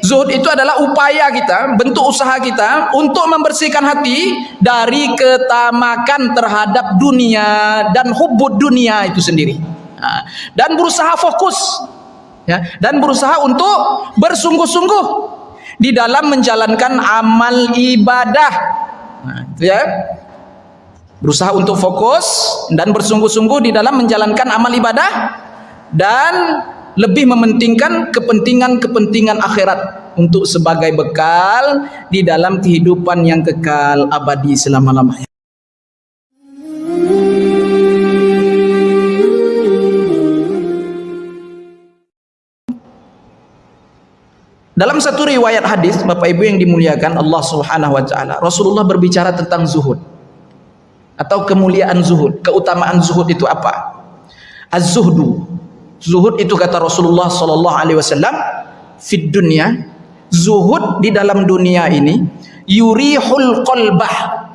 Zuhud itu adalah upaya kita, bentuk usaha kita untuk membersihkan hati dari ketamakan terhadap dunia dan hubbud dunia itu sendiri. Dan berusaha fokus, ya, dan berusaha untuk bersungguh-sungguh di dalam menjalankan amal ibadah. Ya, berusaha untuk fokus dan bersungguh-sungguh di dalam menjalankan amal ibadah dan lebih mementingkan kepentingan akhirat untuk sebagai bekal di dalam kehidupan yang kekal abadi selama-lamanya. Dalam satu riwayat hadis, Bapak Ibu yang dimuliakan Allah Subhanahu wa taala, Rasulullah berbicara tentang zuhud atau kemuliaan zuhud, keutamaan zuhud itu apa? Az-zuhdu, zuhud itu kata Rasulullah sallallahu alaihi wasallam, fid dunya, zuhud di dalam dunia ini, yurihul qalbah,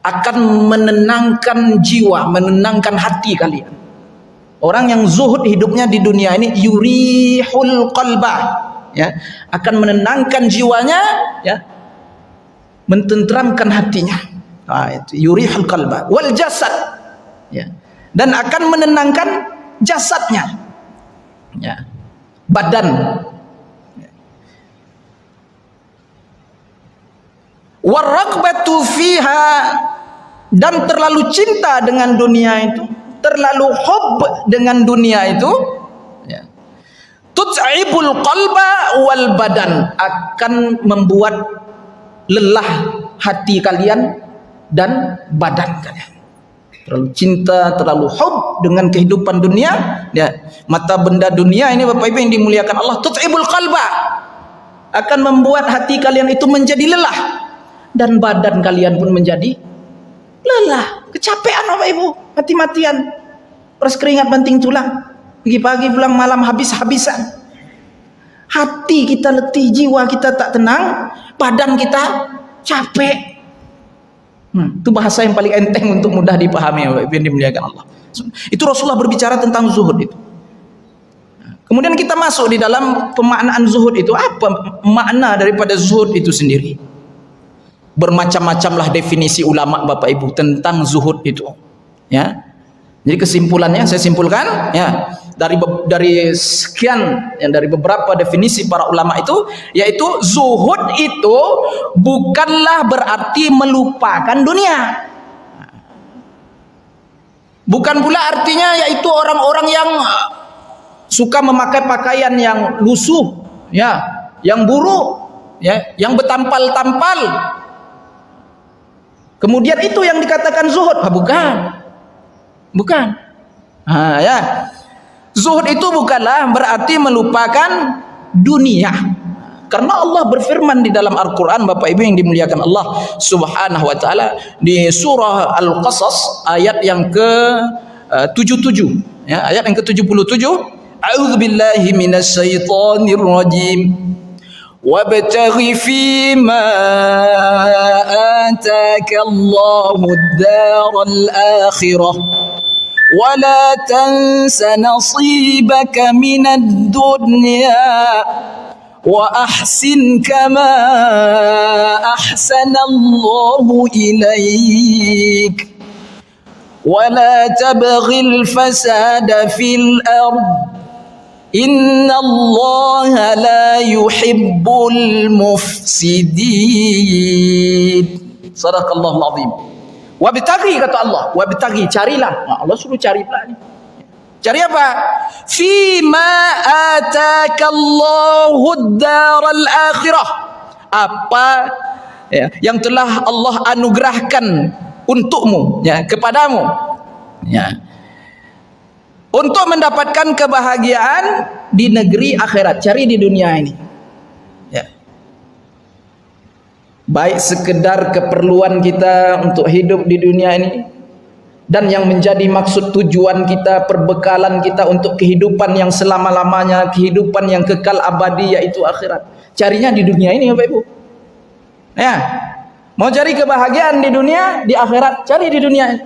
akan menenangkan jiwa, menenangkan hati kalian. Orang yang zuhud hidupnya di dunia ini, yurihul qalbah, ya, akan menenangkan jiwanya, ya, mententramkan hatinya. Itu yurihul qalbah wal jasad, ya, dan akan menenangkan jasadnya, ya, badan. Warraghbatu fiha, dan terlalu cinta dengan dunia itu, terlalu hub dengan dunia itu, ya, tut'ibul qalba wal badan, akan membuat lelah hati kalian dan badan kalian. Terlalu cinta, terlalu hub dengan kehidupan dunia, ya, mata benda dunia ini Bapak Ibu yang dimuliakan Allah, tut'ibul qalba, akan membuat hati kalian itu menjadi lelah dan badan kalian pun menjadi lelah, kecapean Bapak Ibu, mati-matian, peras keringat banting tulang, pagi-pagi pulang malam habis-habisan. Hati kita letih, jiwa kita tak tenang, badan kita capek. Itu bahasa yang paling enteng untuk mudah dipahami Bapak Ibu yang dimuliakan Allah. Itu Rasulullah berbicara tentang zuhud itu. Kemudian kita masuk di dalam pemaknaan zuhud itu. Apa makna daripada zuhud itu sendiri? Bermacam-macamlah definisi ulama Bapak Ibu tentang zuhud itu, ya. Jadi kesimpulannya saya simpulkan, ya, dari sekian, yang dari beberapa definisi para ulama itu, yaitu zuhud itu bukanlah berarti melupakan dunia. Bukan pula artinya yaitu orang-orang yang suka memakai pakaian yang lusuh, ya, yang buruk, ya, yang bertampal-tampal. Kemudian itu yang dikatakan zuhud. Bukan. Ya. Zuhud itu bukanlah berarti melupakan dunia. Karena Allah berfirman di dalam Al-Quran, Bapak Ibu yang dimuliakan Allah Subhanahu wa taala, di surah Al-Qasas ayat yang ke-77, ya, ayat yang ke-77, A'udzubillahi minasyaitonir rajim. Wabtaghi fima ataka Allahu ad-daral akhirah ولا تنس نصيبك من الدنيا وأحسن كما أحسن الله إليك ولا تبغ الفساد في الأرض إن الله لا يحب المفسدين. صدق الله العظيم. Wabtaghi, kata Allah, wabtaghi, carilah. Nah, Allah suruh cari pula ni. Cari apa? Fima atakallahu ad-daral akhirah. Apa, ya, yang telah Allah anugerahkan untukmu, ya, kepadamu, ya, untuk mendapatkan kebahagiaan di negeri akhirat. Cari di dunia ini, ya. Baik sekedar keperluan kita untuk hidup di dunia ini, dan yang menjadi maksud tujuan kita, perbekalan kita untuk kehidupan yang selama-lamanya, kehidupan yang kekal abadi, yaitu akhirat. Carinya di dunia ini Bapak Ibu, ya. Mau cari kebahagiaan di dunia, di akhirat, cari di dunia ini.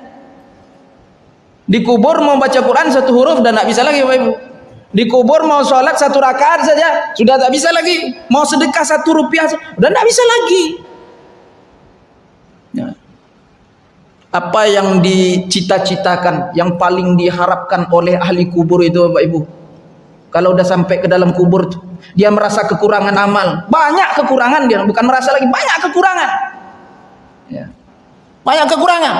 Di kubur mau baca Quran satu huruf dan tak bisa lagi Bapak Ibu. Di kubur mau sholat 1 rakaat saja sudah tak bisa lagi. Mau sedekah 1 rupiah sudah tak bisa lagi. Ya. Apa yang dicita-citakan, yang paling diharapkan oleh ahli kubur itu Bapak Ibu, kalau udah sampai ke dalam kubur dia merasa kekurangan amal, banyak kekurangan, dia bukan merasa lagi, banyak kekurangan ya. Banyak kekurangan.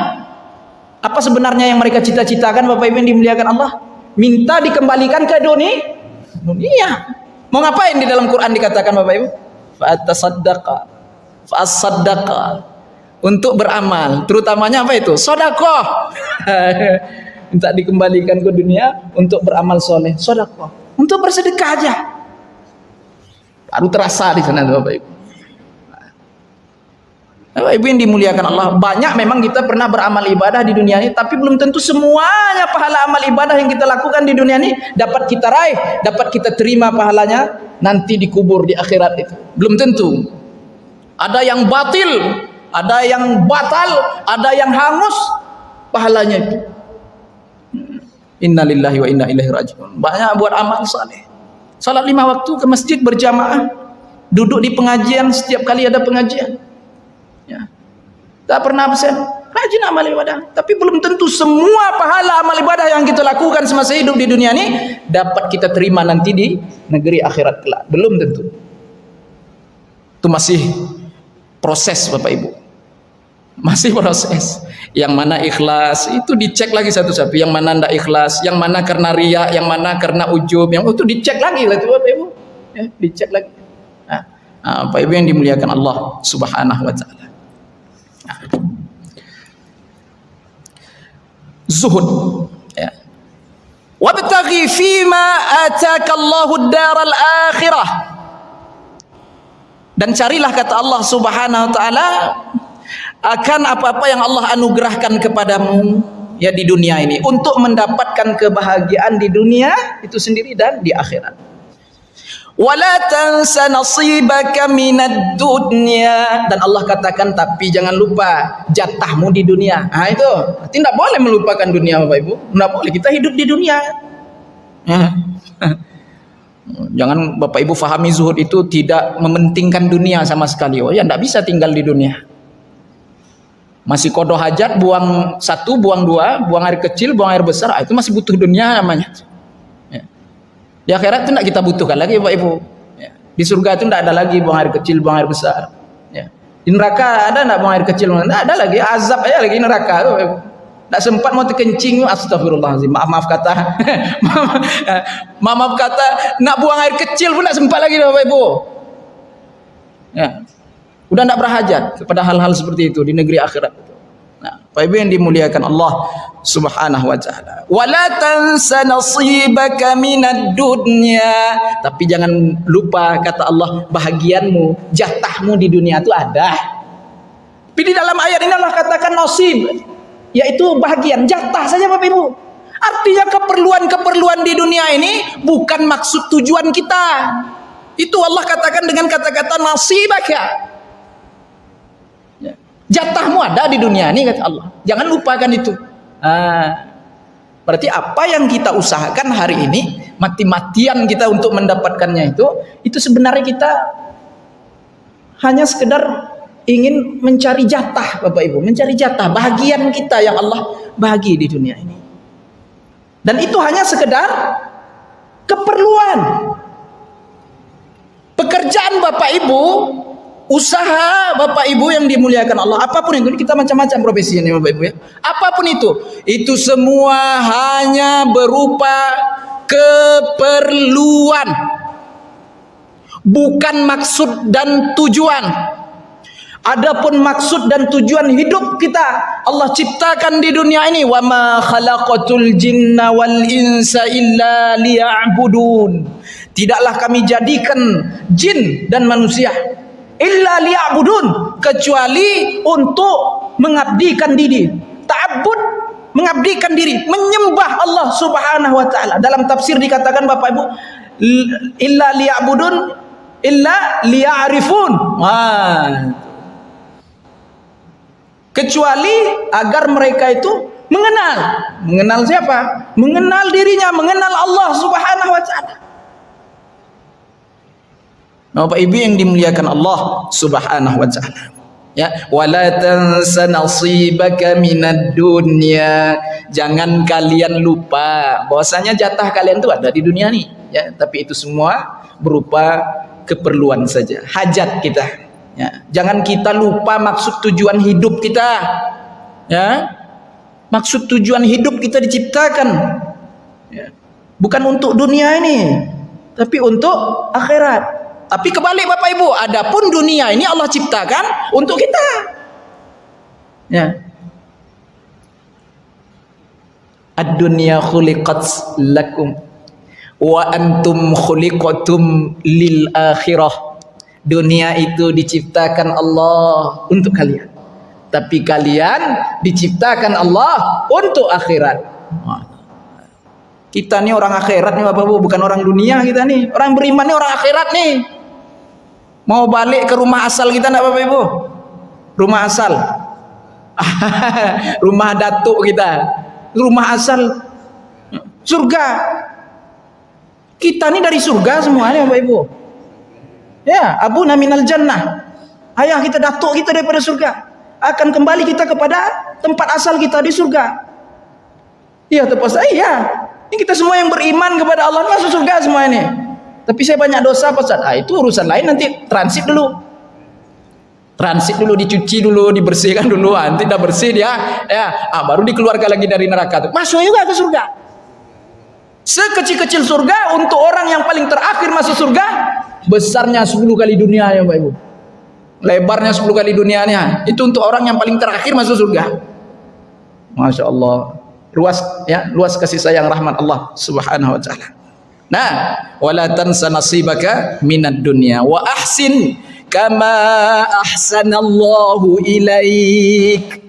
Apa sebenarnya yang mereka cita-citakan Bapak Ibu yang dimuliakan Allah? Minta dikembalikan ke dunia. Mau ngapain? Di dalam Quran dikatakan Bapak Ibu, fa'as-saddaqa, untuk beramal, terutamanya apa itu? Sedekah. Minta dikembalikan ke dunia untuk beramal soleh, sedekah, untuk bersedekah aja. Baru terasa di sana Bapak Ibu. Bapak Ibu yang dimuliakan Allah, banyak memang kita pernah beramal ibadah di dunia ini, tapi belum tentu semuanya pahala amal ibadah yang kita lakukan di dunia ini dapat kita raih, dapat kita terima pahalanya nanti di kubur, di akhirat itu. Belum tentu. Ada yang batil, ada yang batal, ada yang hangus pahalanya itu. Innalillahi wa inna ilaihi raji'un. Banyak buat amal saleh. Salat 5 waktu, ke masjid berjamaah, duduk di pengajian setiap kali ada pengajian. Ya. Tak pernah absen, rajin amal ibadah, tapi belum tentu semua pahala amal ibadah yang kita lakukan semasa hidup di dunia ini dapat kita terima nanti di negeri akhirat kelak. Belum tentu. Itu masih proses Bapak Ibu. Masih proses. Yang mana ikhlas itu dicek lagi satu-satu, yang mana tidak ikhlas, yang mana karena riya, yang mana karena ujub, yang itu dicek lagi lah itu Bapak Ibu. Ya, dicek lagi. Nah, Bapak Ibu yang dimuliakan Allah Subhanahu wa taala. Zuhud ya. Wabtaghi fima ataka Allahu ad-daral akhirah, dan carilah, kata Allah Subhanahu wa taala, akan apa-apa yang Allah anugerahkan kepadamu ya di dunia ini, untuk mendapatkan kebahagiaan di dunia itu sendiri dan di akhirat. Wala tansa nasibaka minad dunya, dan Allah katakan tapi jangan lupa jatahmu di dunia. Nah itu tidak boleh melupakan dunia Bapak Ibu, tidak boleh kita hidup di dunia. Jangan Bapak Ibu fahami zuhud itu tidak mementingkan dunia sama sekali. Oh ya, tidak bisa tinggal di dunia. Masih kodoh hajat, buang 1, buang 2, buang air kecil, buang air besar, itu masih butuh dunia namanya. Di akhirat itu tidak kita butuhkan lagi Bapak Ibu. Ya. Di surga itu tidak ada lagi buang air kecil, buang air besar. Ya. Di neraka ada tidak buang air kecil? Tidak ada lagi, azab aja lagi neraka. Tidak sempat mau terkencing, astagfirullahaladzim. Maaf kata, maaf kata, nak buang air kecil pun tidak sempat lagi Bapak Ibu. Ya. Udah tidak berhajat kepada hal-hal seperti itu di negeri akhirat. Nah, Bapak Ibu yang dimuliakan Allah Subhanahu wa taala. Wala tansa nasibaka minad dunya, tapi jangan lupa, kata Allah, bahagianmu, jatahmu di dunia itu ada. Tapi di dalam ayat ini Allah katakan nasib, yaitu bahagian, jatah saja Bapak Ibu. Artinya keperluan-keperluan di dunia ini bukan maksud tujuan kita. Itu Allah katakan dengan kata-kata nasibaka. Jatahmu ada di dunia ini, kata Allah. Jangan lupakan itu. Berarti apa yang kita usahakan hari ini, mati-matian kita untuk mendapatkannya itu sebenarnya kita hanya sekedar ingin mencari jatah Bapak Ibu, mencari jatah bahagian kita yang Allah bagi di dunia ini. Dan itu hanya sekedar keperluan. Pekerjaan Bapak Ibu, usaha Bapak Ibu yang dimuliakan Allah, apapun itu, kita macam-macam profesi ini Bapak Ibu ya. Apapun itu semua hanya berupa keperluan, bukan maksud dan tujuan. Adapun maksud dan tujuan hidup kita Allah ciptakan di dunia ini, wa ma khalaqatul jinna wal insa illa liya'budun. Tidaklah kami jadikan jin dan manusia illa liya'budun, kecuali untuk mengabdikan diri. Ta'abbud, mengabdikan diri, menyembah Allah Subhanahu wa taala. Dalam tafsir dikatakan Bapak Ibu, illa liya'budun illa liya'rifun. Kecuali agar mereka itu Mengenal. Mengenal siapa? Mengenal dirinya, mengenal Allah Subhanahu wa taala. Bapak Ibu yang dimuliakan Allah Subhanahu wa taala. Ya, wala tansa nasibaka minad dunya. Jangan kalian lupa bahwasanya jatah kalian itu ada di dunia nih, ya, tapi itu semua berupa keperluan saja, hajat kita. Ya, jangan kita lupa maksud tujuan hidup kita. Ya. Maksud tujuan hidup kita diciptakan, ya, bukan untuk dunia ini, tapi untuk akhirat. Tapi kebalik Bapak Ibu, adapun dunia ini Allah ciptakan untuk kita. Ya. Ad-dunya khuliqat lakum wa antum khuliqatum lil akhirah. Dunia itu diciptakan Allah untuk kalian, tapi kalian diciptakan Allah untuk akhirat. Kita nih orang akhirat nih Bapak Ibu, bukan orang dunia kita nih. Orang beriman nih orang akhirat nih. Mau balik ke rumah asal kita enggak Bapak Ibu? Rumah asal. Rumah datuk kita. Rumah asal surga. Kita nih dari surga semuanya Bapak Ibu. Ya, abuna minal jannah. Ayah kita, datuk kita daripada surga. Akan kembali kita kepada tempat asal kita di surga. Iya, tepat saya. Iya. Ini kita semua yang beriman kepada Allah masuk surga semua ini. Tapi saya banyak dosa Pak Ustaz. Itu urusan lain, nanti transit dulu. Transit dulu, dicuci dulu, dibersihkan dulu. Nanti udah bersih dia, ya, baru dikeluarkan lagi dari neraka. Masuk juga ke surga. Sekecil-kecil surga untuk orang yang paling terakhir masuk surga, besarnya 10 kali dunia ya Bapak Ibu. Lebarnya 10 kali dunianya. Itu untuk orang yang paling terakhir masuk surga. Masya Allah. Luas ya, luas kasih sayang rahmat Allah Subhanahu wa taala. Nah, wala tansa nasibaka minad dunya wa ahsin kama ahsanallahu ilaik.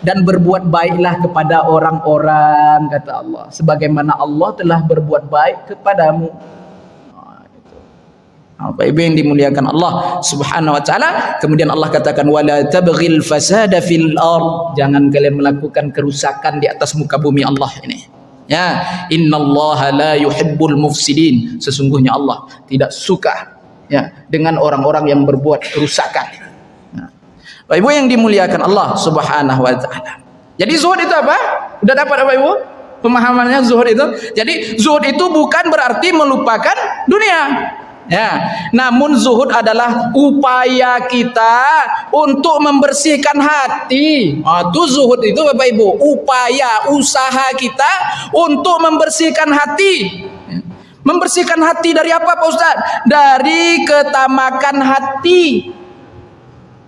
Dan berbuat baiklah kepada orang-orang, kata Allah, sebagaimana Allah telah berbuat baik kepadamu. Bapak Ibu yang dimuliakan Allah Subhanahu wa taala, kemudian Allah katakan wala tabghil fasada fil ard. Jangan kalian melakukan kerusakan di atas muka bumi Allah ini. Ya, innallaha la yuhibbul mufsidin. Sesungguhnya Allah tidak suka ya dengan orang-orang yang berbuat kerusakan. Nah, Bapak Ibu yang dimuliakan Allah Subhanahu wa taala. Jadi zuhud itu apa? Udah dapat Bapak Ibu pemahamannya zuhud itu? Jadi zuhud itu bukan berarti melupakan dunia. Ya, namun zuhud adalah upaya kita untuk membersihkan hati. Itu zuhud itu Bapak Ibu, upaya usaha kita untuk membersihkan hati. Membersihkan hati dari apa Pak Ustaz? Dari ketamakan hati.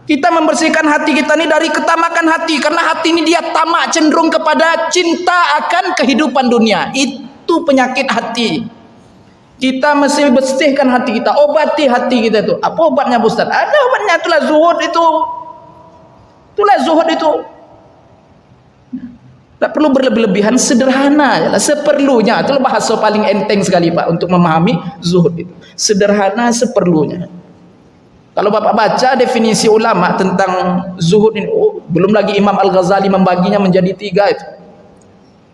Kita membersihkan hati kita ini dari ketamakan hati, karena hati ini dia tamak, cenderung kepada cinta akan kehidupan dunia. Itu penyakit hati. Kita mesti bersihkan hati kita, obati hati kita itu. Apa obatnya Ustaz? Ada obatnya, itulah zuhud itu. Itulah zuhud itu. Tak perlu berlebihan, sederhana, seperlunya. Itulah bahasa paling enteng sekali Pak untuk memahami zuhud itu. Sederhana, seperlunya. Kalau Bapak baca definisi ulama tentang zuhud ini, belum lagi Imam Al-Ghazali membaginya menjadi 3 itu.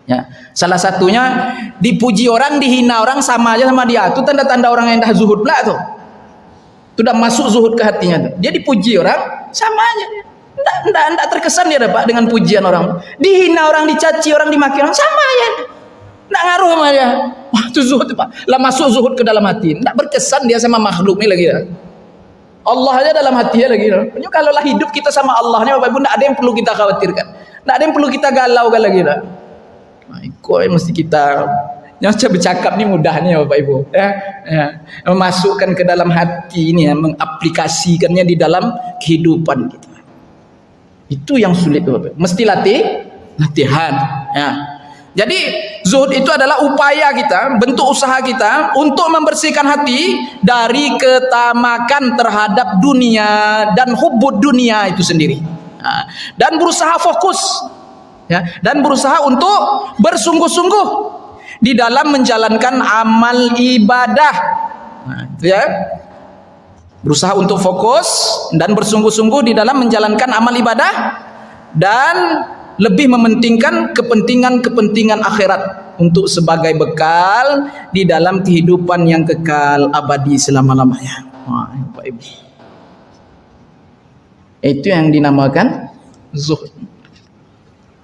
Ya, salah satunya dipuji orang, dihina orang sama aja sama dia. Itu tanda-tanda orang yang dah zuhud pula tuh. Itu dah masuk zuhud ke hatinya tuh. Dia dipuji orang sama aja. Enggak terkesan dia Pak dengan pujian orang. Dihina orang, dicaci orang, dimaki orang sama aja. Enggak ngaruh sama dia. Wah, itu zuhud Pak. Lah masuk zuhud ke dalam hati. Enggak berkesan dia sama makhluk ni lagi. Allah aja dalam hatinya lagi. Punya kalau lah hidup kita sama Allah ni Bapak Ibu, enggak ada yang perlu kita khawatirkan. Enggak ada yang perlu kita galaukan lagi dah. Kok mesti kita yang bercakap ni mudahnya Bapak Ibu ya, memasukkan ke dalam hati ini ya, mengaplikasikannya di dalam kehidupan kita. Itu yang sulit Bapak Ibu. Mesti latihan ya. Jadi zuhud itu adalah upaya kita, bentuk usaha kita untuk membersihkan hati dari ketamakan terhadap dunia dan hubbud dunia itu sendiri. Nah, dan berusaha fokus ya, dan berusaha untuk bersungguh-sungguh di dalam menjalankan amal ibadah. Nah, itu ya. Berusaha untuk fokus dan bersungguh-sungguh di dalam menjalankan amal ibadah dan lebih mementingkan kepentingan akhirat untuk sebagai bekal di dalam kehidupan yang kekal abadi selama-lamanya. Bapak Ibu, itu yang dinamakan zuhud.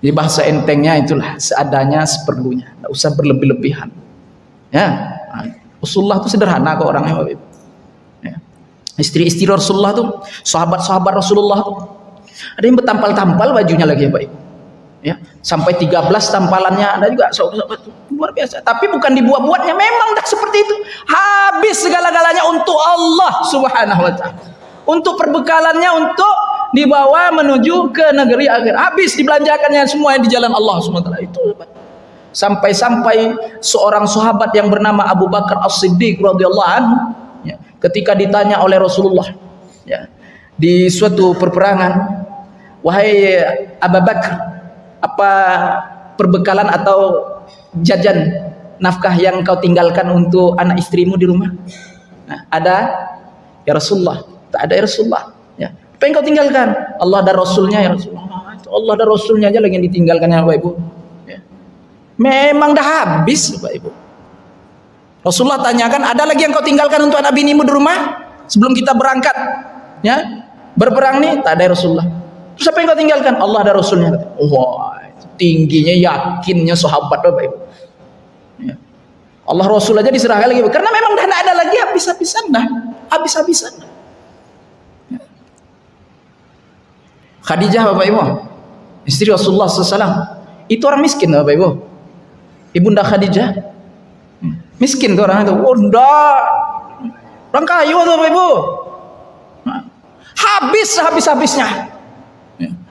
Di bahasa entengnya itulah seadanya seperlunya, tidak usah berlebih-lebihan. Ya, Rasulullah itu sederhana kok orangnya, Bapak Ibu. Ya. Istri-istri Rasulullah tuh, sahabat-sahabat Rasulullah tuh, ada yang bertampal-tampal bajunya lagi, Bapak Ibu. Ya, sampai 13 tampalannya ada juga sahabat tuh, luar biasa. Tapi bukan dibuat-buatnya, memang dah seperti itu. Habis segala-galanya untuk Allah Subhanahu wa taala. Untuk perbekalannya untuk dibawa menuju ke negeri akhir. Habis dibelanjakannya semua di jalan Allah Subhanahu wa taala. Itu sampai-sampai seorang sahabat yang bernama Abu Bakar As-Siddiq radhiyallahu anhu, ya, ketika ditanya oleh Rasulullah, ya, di suatu perperangan, wahai Abu Bakar, apa perbekalan atau jajan nafkah yang kau tinggalkan untuk anak istrimu di rumah? Nah, ada ya Rasulullah. Tak ada ya Rasulullah. Ya. Apa yang kau tinggalkan? Allah dan Rasulnya ya Rasulullah. Allah dan Rasulnya aja lagi yang ditinggalkannya, Bapak Ibu. Ya. Memang dah habis, Bapak Ibu. Rasulullah tanyakan, ada lagi yang kau tinggalkan untuk anak binimu di rumah sebelum kita berangkat? Ya, berperang nih, tak ada ya Rasulullah. Terus apa yang kau tinggalkan? Allah dan Rasulnya. Wah, tingginya yakinnya sahabat, Bapak Ibu. Ya. Allah Rasul aja diserahkan lagi, karena memang dah tidak ada lagi, habis-habisan dah, habis-habisan. Ya. Khadijah, Bapak Ibu, istri Rasulullah SAW, itu orang miskin, Bapak Ibu. Ibunda Khadijah miskin tuh orang itu. Oh, enggak, orang kayu tuh, Bapak Ibu. Habis-habisnya.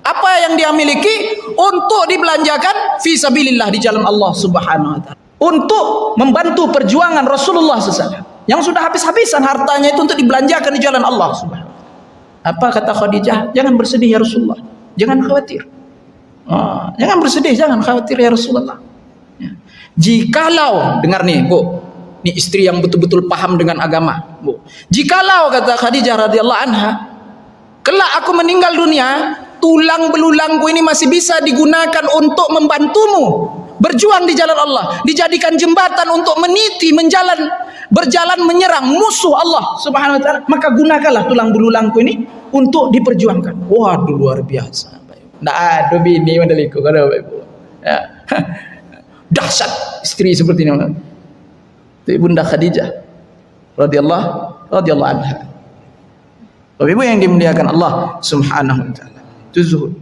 Apa yang dia miliki untuk dibelanjakan fi sabilillah, di jalan Allah Subhanahu wa taala, untuk membantu perjuangan Rasulullah SAW yang sudah habis-habisan hartanya itu untuk dibelanjakan di jalan Allah Subhanahu wa taala. Apa kata Khadijah? Jangan bersedih ya Rasulullah, jangan khawatir. Jangan bersedih, jangan khawatir ya Rasulullah. Ya. Jikalau, dengar nih Bu, ini istri yang betul-betul paham dengan agama, Bu. Jikalau, kata Khadijah radhiyallahu anha, kelak aku meninggal dunia, tulang belulangku ini masih bisa digunakan untuk membantumu berjuang di jalan Allah, dijadikan jembatan untuk meniti berjalan menyerang musuh Allah Subhanahu wa taala, maka gunakanlah tulang belulangku ini untuk diperjuangkan. Waduh, luar biasa. Nggak ada bini mandaliku kada, Bapak Ibu. Ya. Dahsyat istri seperti ini. Itu Ibunda Khadijah radhiyallahu anha. Bapak Ibu yang dimuliakan Allah Subhanahu wa taala. Itu zuhud.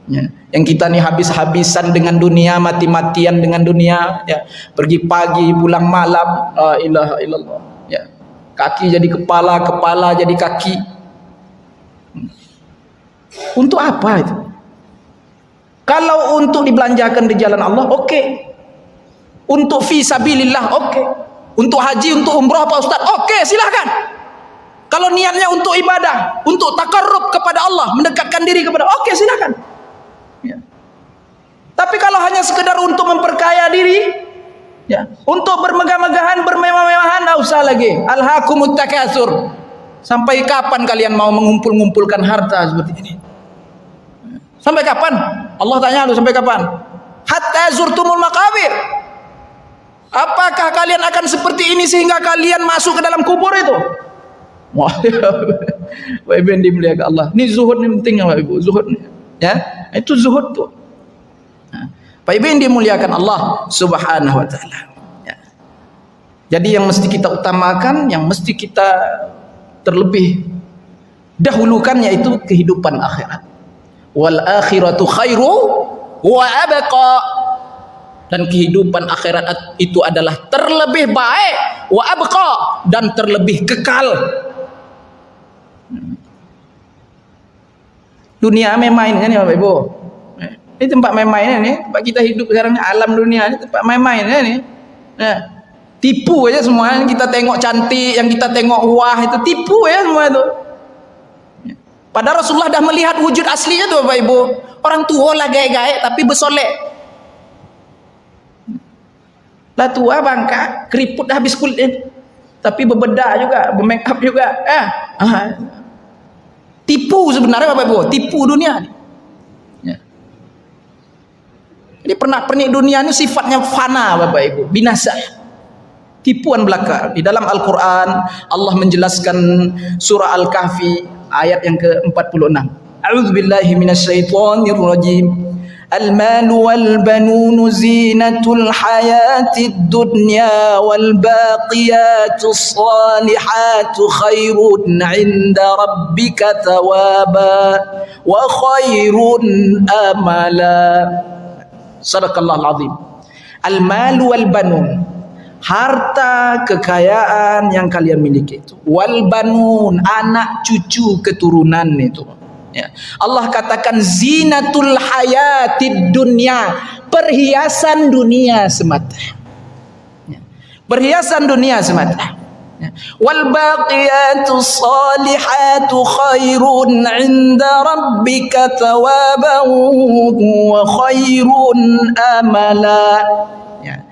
Ya. Yang kita nih habis-habisan dengan dunia, mati-matian dengan dunia, ya. Pergi pagi, pulang malam, la ilaha illallah. Ya. Kaki jadi kepala, kepala jadi kaki. Untuk apa itu? Kalau untuk dibelanjakan di jalan Allah, oke. Untuk fi sabilillah, oke. Untuk haji, untuk umrah, Pak Ustaz, oke, silahkan. Kalau niatnya untuk ibadah, untuk takarrub kepada Allah, mendekatkan diri kepada, oke, silakan. Ya. Tapi kalau hanya sekedar untuk memperkaya diri, ya, untuk bermegah-megahan, bermewah-mewahan, tidak usah lagi. Alhaakumut takatsur. Sampai kapan kalian mau mengumpul-ngumpulkan harta seperti ini? Sampai kapan? Allah tanya lu, sampai kapan? Hatta zurtumul maqabir. Apakah kalian akan seperti ini sehingga kalian masuk ke dalam kubur itu? Wah, Bapak Ibu yang dimuliakan Allah. Ini zuhud ini penting ya Bapak Ibu, zuhud. Ya, itu zuhud tuh. Nah, Bapak Ibu yang dimuliakan Allah Subhanahu wa taala. Ya. Jadi yang mesti kita utamakan, yang mesti kita terlebih dahulukan yaitu kehidupan akhirat. Wal akhiratu khairu wa abqa. Dan kehidupan akhirat itu adalah terlebih baik, wa abqa, dan terlebih kekal. Dunia main-mainnya nih Bapak Ibu. Ini tempat main-mainnya nih. Tempat kita hidup sekarang, alam dunia ini tempat main-mainnya nih. Nah, tipu aja semua. Yang kita tengok cantik, yang kita tengok wah, itu tipu ya semua itu. Padahal Rasulullah dah melihat wujud aslinya tuh Bapak Ibu. Orang tua lah gaek-gaek tapi bersolek. Lah tua bangka, keriput dah habis kulit. Tapi berbedak juga, bermake up juga. Tipu sebenarnya Bapak Ibu, tipu dunia. Ya. Jadi pernak-pernik dunia ini sifatnya fana, Bapak Ibu, binasa. Tipuan belaka. Di dalam Al-Quran Allah menjelaskan surah Al-Kahfi ayat yang ke-46. A'udzubillahi minasyaitonirrajim. المال والبنون زينة الحياة الدنيا والباقيات الصالحات خير عند ربك ثوابا وخير أملا. صدق الله العظيم. المال والبنون, harta kekayaan yang kalian miliki itu, wal banun, anak cucu keturunan itu. Ya. Allah katakan zinatul hayatid dunya, perhiasan dunia semata. Ya. Perhiasan dunia semata. Ya. Wal baqiyatus salihatu khairun 'inda rabbika thawaban wa khairun amala. Ya.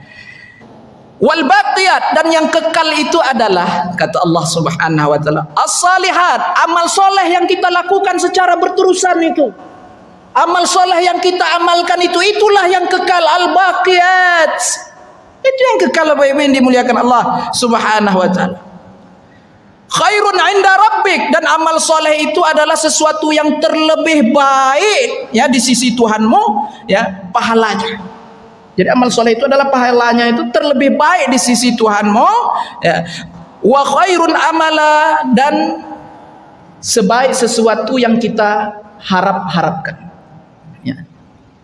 Wal baqiyat, dan yang kekal itu adalah, kata Allah Subhanahu wa taala, as-salihat, amal soleh yang kita lakukan secara berterusan itu. Amal soleh yang kita amalkan itu, itulah yang kekal. Al-baqiyat, itu yang kekal, Bapak Ibu yang dimuliakan Allah Subhanahu wa taala. Khairun 'inda rabbik, dan amal soleh itu adalah sesuatu yang terlebih baik ya di sisi Tuhanmu, ya, pahalanya. Jadi amal soleh itu adalah pahalanya itu terlebih baik di sisi Tuhanmu, ya. Wa khairun amala, dan sebaik sesuatu yang kita harapkan, ya.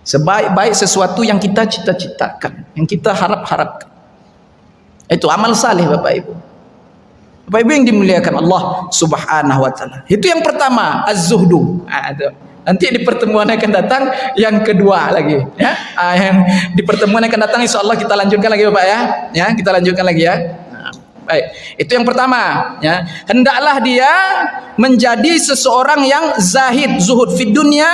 Sebaik-baik sesuatu yang kita cita-citakan, yang kita harapkan. Itu amal saleh, Bapak Ibu. Bapak Ibu yang dimuliakan Allah Subhanahu wa taala. Itu yang pertama, az-zuhdu. Nanti di pertemuan akan datang yang kedua lagi, ya. Yang di pertemuan akan datang insyaallah kita lanjutkan lagi, Bapak, ya. Ya, kita lanjutkan lagi, ya. Nah, baik. Itu yang pertama, ya. Hendaklah dia menjadi seseorang yang zahid, zuhud fid dunya,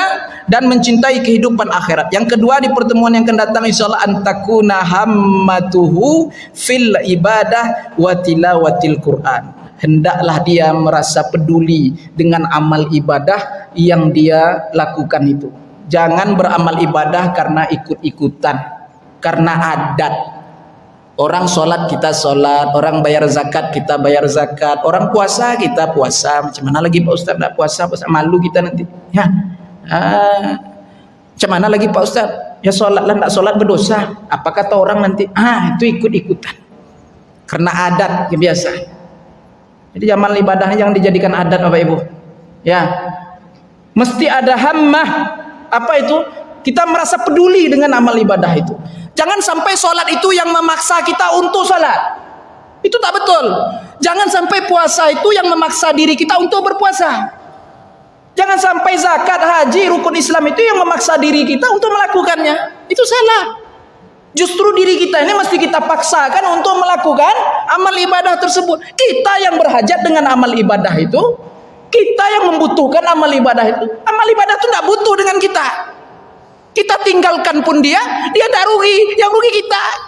dan mencintai kehidupan akhirat. Yang kedua di pertemuan yang akan datang insyaallah, antakuna hammatuhu fil ibadah wa tilawatil Quran. Hendaklah dia merasa peduli dengan amal ibadah yang dia lakukan itu. Jangan beramal ibadah karena ikut-ikutan, karena adat. Orang sholat kita sholat, orang bayar zakat kita bayar zakat, orang puasa kita puasa. Macam mana lagi Pak Ustaz nak puasa, malu kita nanti, ya. Macam mana lagi Pak Ustaz, ya sholatlah, nak sholat berdosa. Apa kata orang nanti? Itu ikut-ikutan karena adat, ya, biasa. Jadi amal ibadah yang dijadikan adat, Bapak Ibu, ya, mesti ada hammah. Apa itu? Kita merasa peduli dengan amal ibadah itu. Jangan sampai sholat itu yang memaksa kita untuk sholat. Itu tak betul. Jangan sampai puasa itu yang memaksa diri kita untuk berpuasa. Jangan sampai zakat, haji, rukun Islam itu yang memaksa diri kita untuk melakukannya. Itu salah. Justru diri kita ini mesti kita paksakan untuk melakukan amal ibadah tersebut. Kita yang berhajat dengan amal ibadah itu, kita yang membutuhkan amal ibadah itu. Amal ibadah itu tidak butuh dengan kita. Kita tinggalkan pun dia tidak rugi, yang rugi kita.